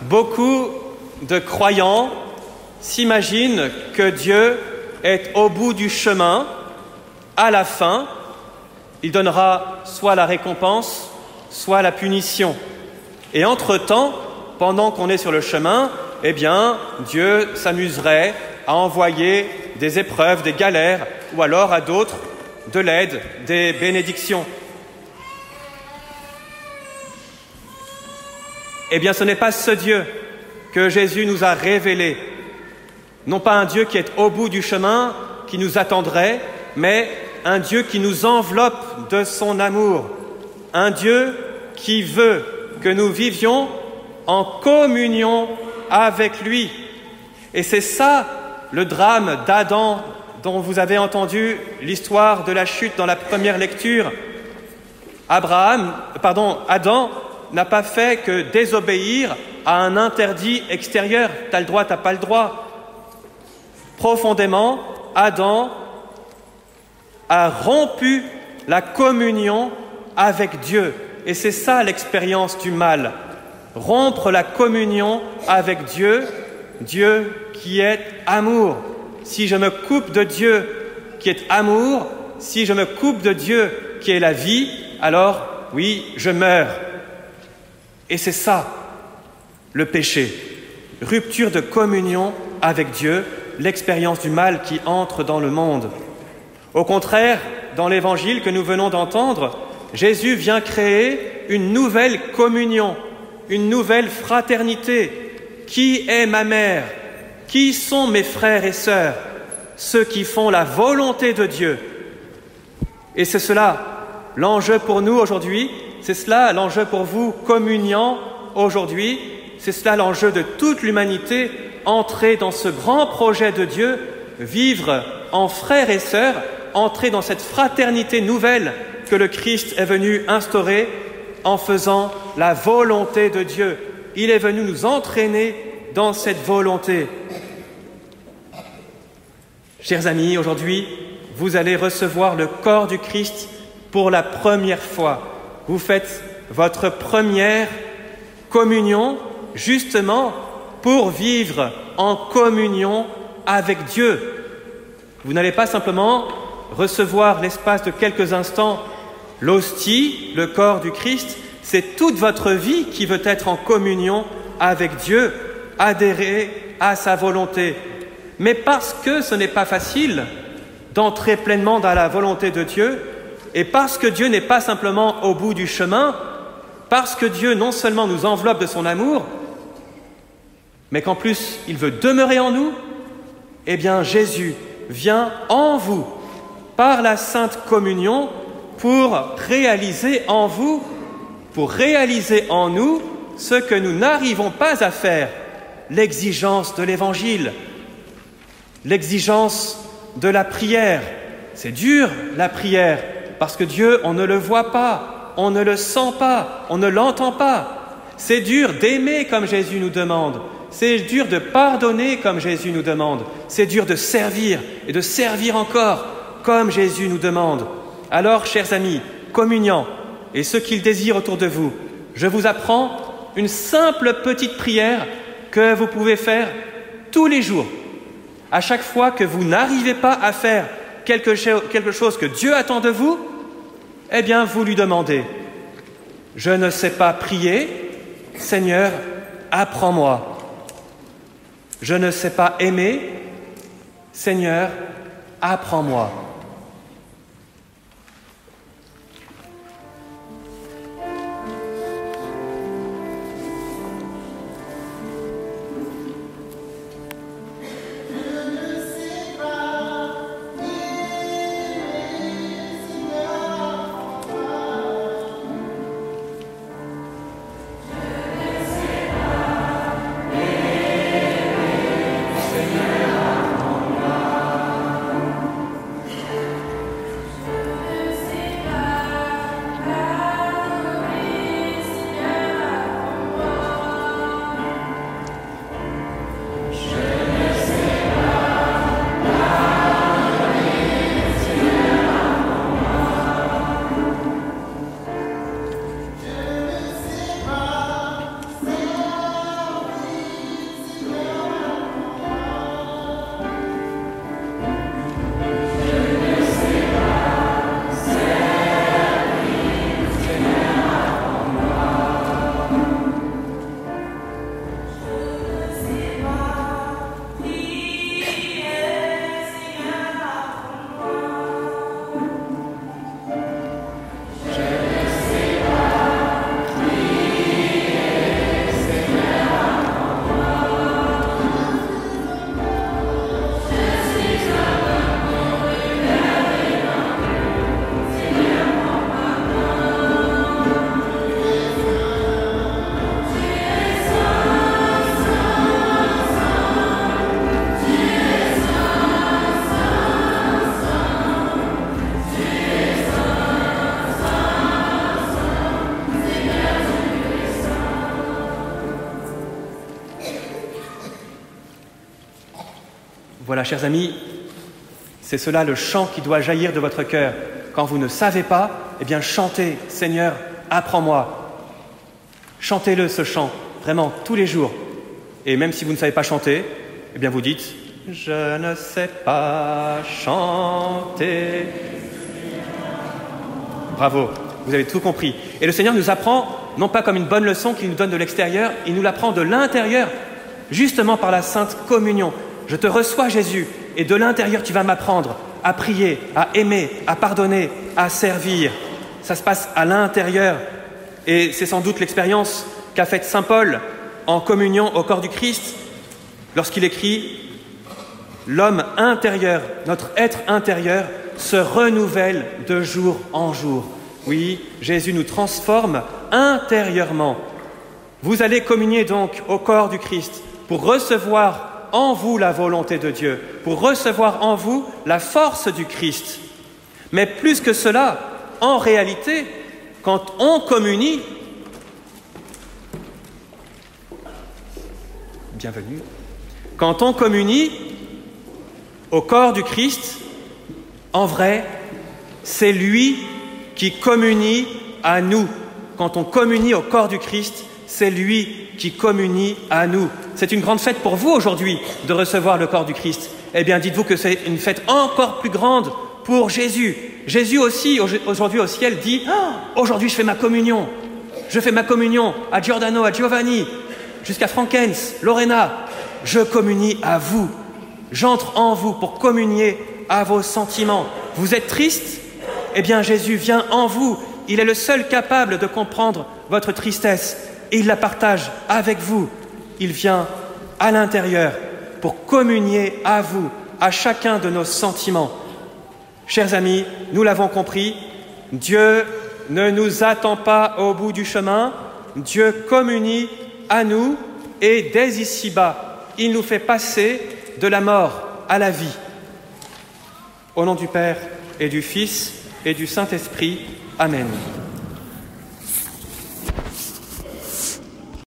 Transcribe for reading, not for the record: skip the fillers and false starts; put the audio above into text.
Beaucoup de croyants s'imaginent que Dieu est au bout du chemin, à la fin. Il donnera soit la récompense, soit la punition. Et entre-temps, pendant qu'on est sur le chemin, eh bien, Dieu s'amuserait à envoyer des épreuves, des galères, ou alors à d'autres de l'aide, des bénédictions. Eh bien, ce n'est pas ce Dieu que Jésus nous a révélé. Non pas un Dieu qui est au bout du chemin, qui nous attendrait, mais un Dieu qui nous enveloppe de son amour. Un Dieu qui veut que nous vivions en communion avec lui. Et c'est ça le drame d'Adam dont vous avez entendu l'histoire de la chute dans la première lecture. Adam n'a pas fait que désobéir à un interdit extérieur. T'as le droit, t'as pas le droit. Profondément, Adam a rompu la communion avec Dieu. Et c'est ça l'expérience du mal. Rompre la communion avec Dieu, Dieu qui est amour. Si je me coupe de Dieu qui est amour, si je me coupe de Dieu qui est la vie, alors oui, je meurs. Et c'est ça, le péché. Rupture de communion avec Dieu, l'expérience du mal qui entre dans le monde. Au contraire, dans l'évangile que nous venons d'entendre, Jésus vient créer une nouvelle communion, une nouvelle fraternité. Qui est ma mère? Qui sont mes frères et sœurs? Ceux qui font la volonté de Dieu. Et c'est cela l'enjeu pour nous aujourd'hui, c'est cela l'enjeu pour vous, communiants aujourd'hui, c'est cela l'enjeu de toute l'humanité, entrer dans ce grand projet de Dieu, vivre en frères et sœurs, entrer dans cette fraternité nouvelle que le Christ est venu instaurer en faisant la volonté de Dieu. Il est venu nous entraîner dans cette volonté. Chers amis, aujourd'hui, vous allez recevoir le corps du Christ pour la première fois. Vous faites votre première communion, justement, pour vivre en communion avec Dieu. Vous n'allez pas simplement recevoir l'espace de quelques instants l'hostie, le corps du Christ, c'est toute votre vie qui veut être en communion avec Dieu, adhérer à sa volonté. Mais parce que ce n'est pas facile d'entrer pleinement dans la volonté de Dieu, et parce que Dieu n'est pas simplement au bout du chemin, parce que Dieu non seulement nous enveloppe de son amour, mais qu'en plus il veut demeurer en nous, eh bien Jésus vient en vous, par la Sainte Communion, pour réaliser en vous, pour réaliser en nous ce que nous n'arrivons pas à faire, l'exigence de l'Évangile, l'exigence de la prière. C'est dur, la prière, parce que Dieu, on ne le voit pas, on ne le sent pas, on ne l'entend pas. C'est dur d'aimer comme Jésus nous demande. C'est dur de pardonner comme Jésus nous demande. C'est dur de servir et de servir encore comme Jésus nous demande. Alors, chers amis, communiants et ceux qui le désirent autour de vous, je vous apprends une simple petite prière que vous pouvez faire tous les jours. À chaque fois que vous n'arrivez pas à faire quelque chose que Dieu attend de vous, eh bien, vous lui demandez « Je ne sais pas prier, Seigneur, apprends-moi. Je ne sais pas aimer, Seigneur, apprends-moi. » Voilà, chers amis, c'est cela le chant qui doit jaillir de votre cœur. Quand vous ne savez pas, eh bien chantez, Seigneur, apprends-moi. Chantez-le, ce chant, vraiment, tous les jours. Et même si vous ne savez pas chanter, eh bien vous dites « Je ne sais pas chanter ». Bravo, vous avez tout compris. Et le Seigneur nous apprend, non pas comme une bonne leçon qu'il nous donne de l'extérieur, il nous l'apprend de l'intérieur, justement par la Sainte Communion. Je te reçois, Jésus, et de l'intérieur, tu vas m'apprendre à prier, à aimer, à pardonner, à servir. Ça se passe à l'intérieur. Et c'est sans doute l'expérience qu'a faite saint Paul en communion au corps du Christ, lorsqu'il écrit « L'homme intérieur, notre être intérieur, se renouvelle de jour en jour. » Oui, Jésus nous transforme intérieurement. Vous allez communier donc au corps du Christ pour recevoir en vous la volonté de Dieu, pour recevoir en vous la force du Christ. Mais plus que cela, en réalité, quand on communie, bienvenue, quand on communie au corps du Christ, en vrai, c'est lui qui communie à nous. Quand on communie au corps du Christ, c'est lui qui communie à nous. C'est une grande fête pour vous aujourd'hui de recevoir le corps du Christ. Eh bien, dites-vous que c'est une fête encore plus grande pour Jésus. Jésus aussi, aujourd'hui au ciel, dit « Aujourd'hui, je fais ma communion. Je fais ma communion à Giordano, à Giovanni, jusqu'à Frankens, Lorena. Je communie à vous. J'entre en vous pour communier à vos sentiments. Vous êtes triste? Eh bien, Jésus vient en vous. Il est le seul capable de comprendre votre tristesse. Et il la partage avec vous. Il vient à l'intérieur pour communier à vous, à chacun de nos sentiments. Chers amis, nous l'avons compris, Dieu ne nous attend pas au bout du chemin. Dieu communie à nous et dès ici-bas, il nous fait passer de la mort à la vie. Au nom du Père et du Fils et du Saint-Esprit. Amen.